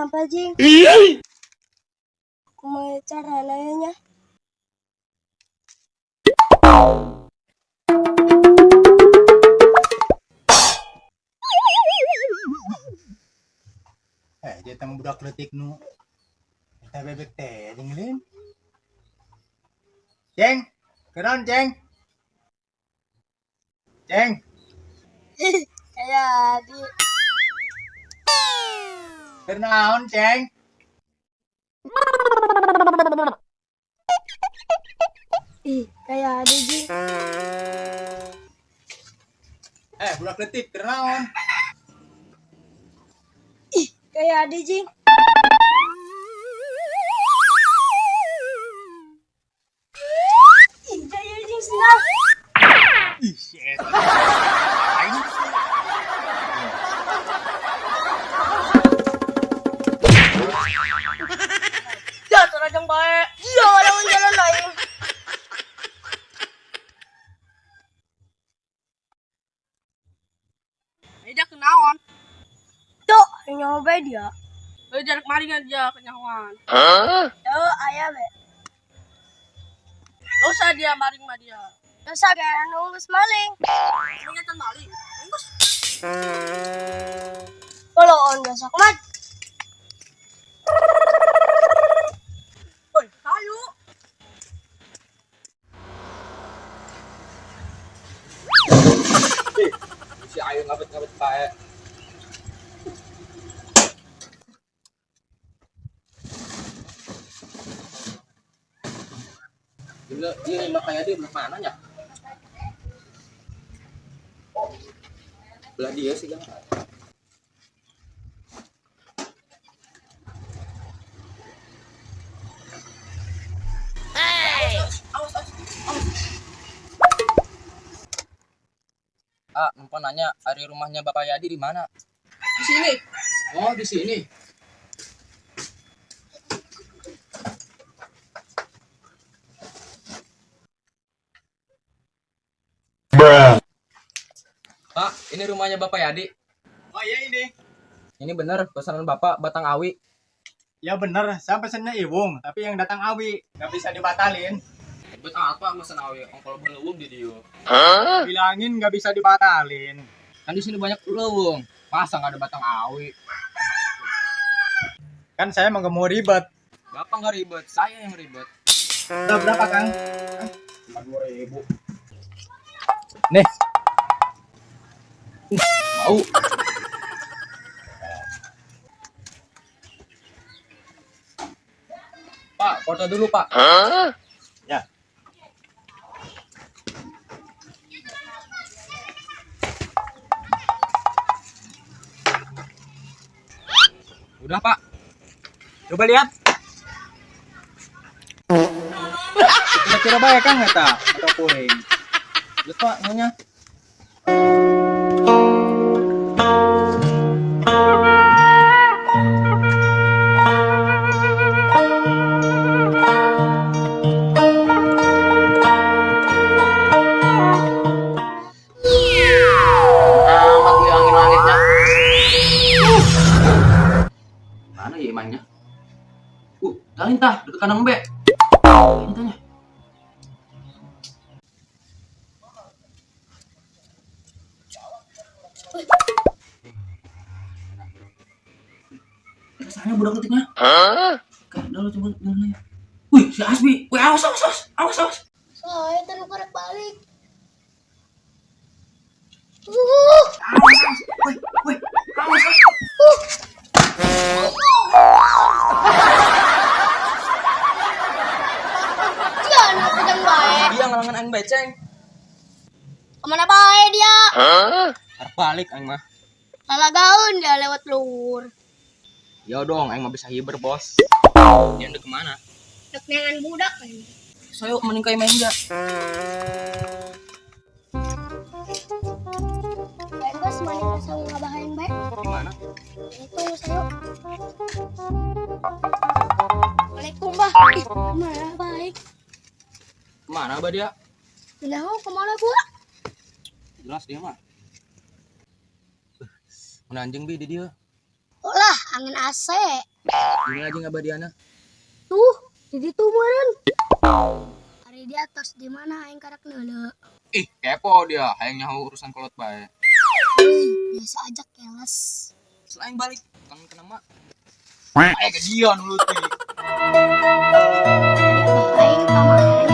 kenapa Jing? Kumaha cara nanya? Dia tang budak letik nu. Kita bebek teh dengerin. Ceng, keron ceng. Ceng. Kayak di Kenaon ceng? kayak di Jing. Budak letik kenaon? Kayak di Jing. Kayak Jing senang. Ih, shit. Ya, terajang baik. Iya, lawan jalan lain. Dia kenaon? Tuh, nyoba dia. Jarak maring aja kenyawan. Tuh, ayah be. Dosa dia maring mah dia. Dosa kayak nunggus maling. Ingatan maling. Enggus. Kalau on dosa kumat. Woi, kayu. Si Ayu ngabet-ngabet bae. Ini makanya dia belah mana ya? Belah dia sih kan. Numpang nanya, hari rumahnya Bapak Yadi di mana? Di sini. Oh, di sini. Pak, ini rumahnya Bapak Yadi. Oh iya ini. Ini bener pesanan Bapak Batang Awi. Ya bener, saya pesennya Iwung, tapi yang datang Awi, nggak bisa dibatalin. Bet apa pesan Awi? Ongkol belum di dia. Bilangin nggak bisa dibatalin. Kan di sini banyak lewung. Masa nggak ada Batang Awi? Kan saya mau nggak mau ribet. Bapak nggak ribet, saya yang ribet. Udah berapa Kang? 2.000. Nih. Mau. Pak, foto dulu Pak. Ya. Udah Pak. Coba lihat. Kira-kira baik kan nggak tak? Atau kuring? Lihat Pak, nyonya. Amat nih langit-langitnya. Mana ya imannya? Dalin tah, deket kandang Mbak. Ini tanya. Sana budak ketiknya. Kayak dulu coba dulu. Wih, si Asbi. Wih, awas. Saya tadi korek balik. Wih, awas. Dia anak pedang baik. Dia ngalangan aing beceng. Kemana baik dia? Harus balik aing mah. Salah gaun dia lewat luhur. Ya dong, aing mah bisa hiber, Bos. Dia udah kemana? Dek nengan budak kan. Saya meningkai main enggak? Baik bos, mana sama ngabahain baik? Gimana? Itu saya. Waalaikumsalam bah. Kemana baik? Kemana Abah dia? Kenapa kemana gua? Jelas dia mah. Menanjing bi di dia. Oh lah, angin AC. Ini aja ngabadiana. Tuh, jadi tuh meureun. Hari di atas di mana aing karak neuleuh. Ih, kepo dia. Hayang nyaho urusan kolot bae. Euy, biasa aja keles. Selain balik, kan kena mak. Ayo ke dia nuluti. Aing kamari.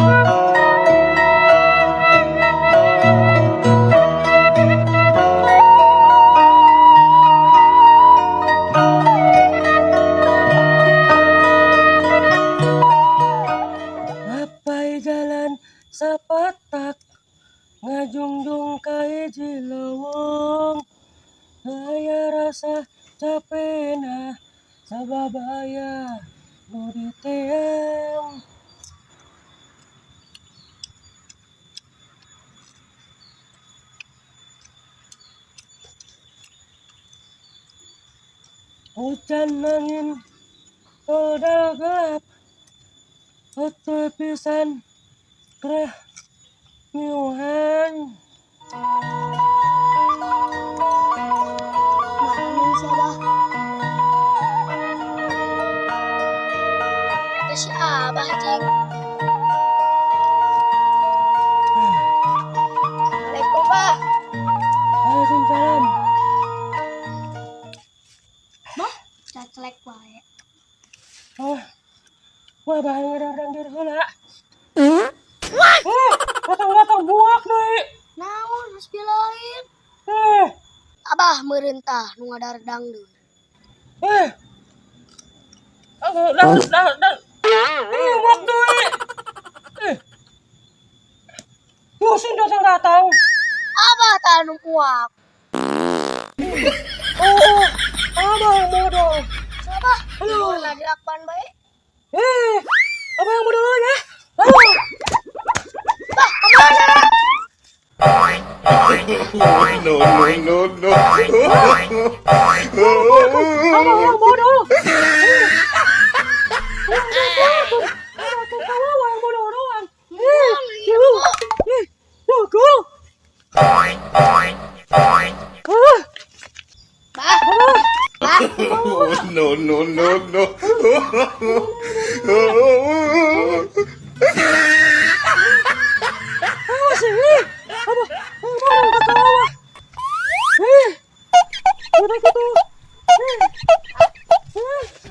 Ngapai jalan sapatak ngajungjung ka hiji leuweung. Aya rasa capena sababaya nu diteang. Hujan angin todal gelap betul pisan kreh miuhan. Makan siapa? Itu si Abah cing. Assalamualaikum, Bah. Waalaikumsalam. Cacelek wae. Wah bahan ngadang diri heula. Datang buak deui. Naon harus lain? Eh, Abah merentah nu ngadardang deui. dah. Buak deui. Musim datang. Abah tah nu muak. Oh, abang bodoh. Siapa? Lu lagi lakban bae. Apa yang bodoh ya? Bah, kemana? Abang yang bodoh.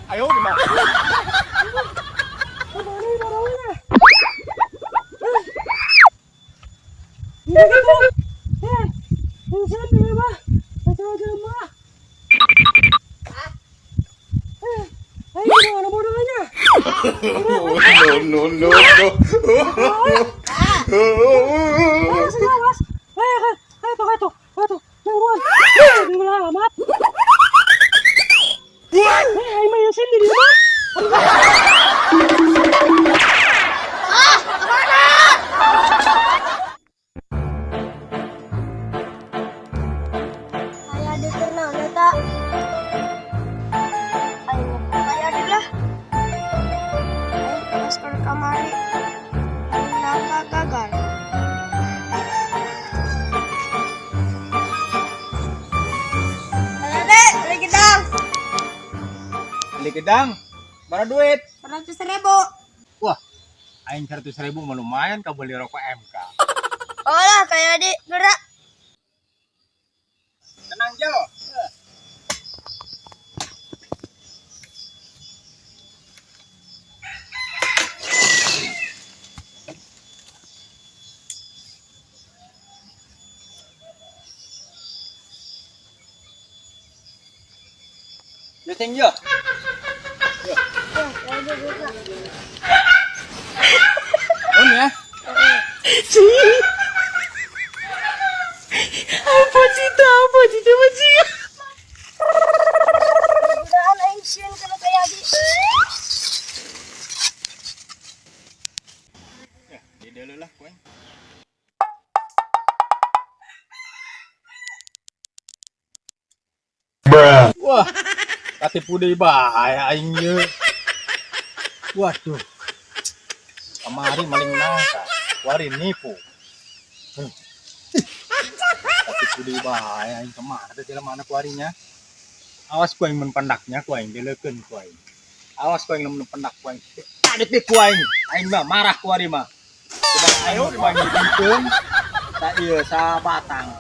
Ayo gimana? Aya di kenal eta. Ayo aya di lah. Ayo terus ke kamari. Naka gagal. Ade, lagi dang. Beli gedang. Mana duit? 100.000. Wah, aing 100.000 mah lumayan ka beli rokok MK. Oh lah kayak di gerak. Tenang Jo. Leteng Jo. On ya. Apa cita macam? Mudah-mudahan aing sieun kana kayak di. Ya, di dulu lah kowe. Wah, katipu deui bahaya aing ye. Waduh. Kamari maling nangka, wari nipu. Katipu deui bahaya aing kemana teh mana kuarinya? Awas kuing mun pendaknya kuing dileukeun kuing. Awas kuing mun pendak kuing. Tadi kuing. Aing mah marah kuari mah. Coba ayo dibagi dikeun. Tak ieu sabatang.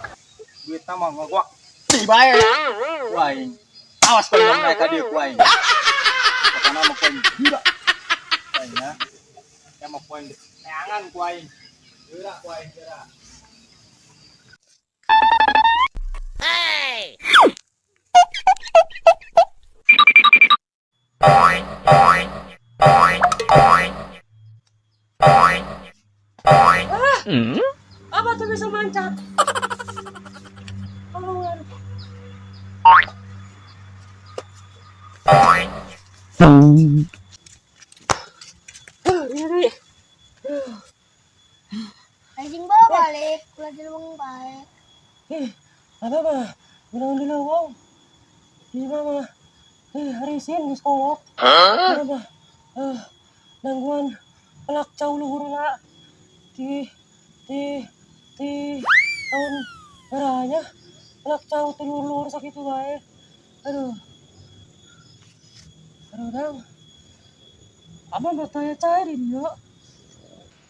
Duit mah gua di bae. Kuing. Awas kuing mun ka dieu kuing. Kana mah kuing gila. Kuing ya. Ya mah kuing neangan kuing. Geura kuing geura. Apa tuh bisa mancat? Keluar. Ini. Anjing bawa balik, kula di luang baik. Apa mah? Bilang dulu wong. Di mana? Harisin di sekolah. Apa? Nangguan pelak cau luhur na. Di tahun beranya pelak cau telur-telur sakit wae. Aduh dang. Apa bertanya cairin yo?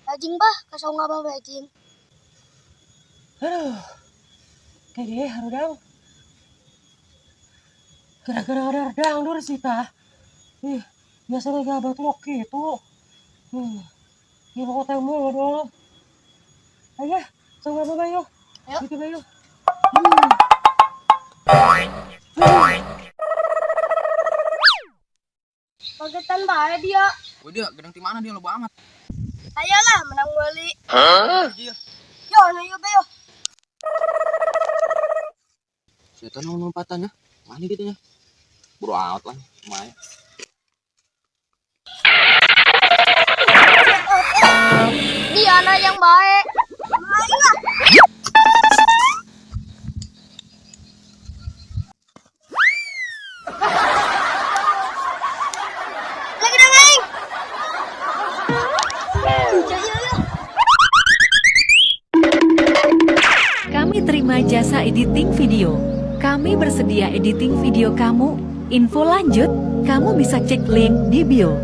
Anjing bah, kasau ngapa anjing? Aduh. Kayak haru dang. Gara-gara ada dang dur sih tah. Biasanya gak batu gitu. Ini mau temu dong. Ayo, sama apa bayo? Ayo. Gitu bayo. Pagetan bae dia. Wah dia gedang di mana dia loba amat. Ayolah menang beli. Iya. Yo, ayo bayo. Setan lompatannya. Mana gitu ya? Buru amat lah, main. Dia anak yang baik. Mainlah. Lagi dong, Aing. Kami terima jasa editing video. Kami bersedia editing video kamu. Info lanjut, kamu bisa cek link di bio.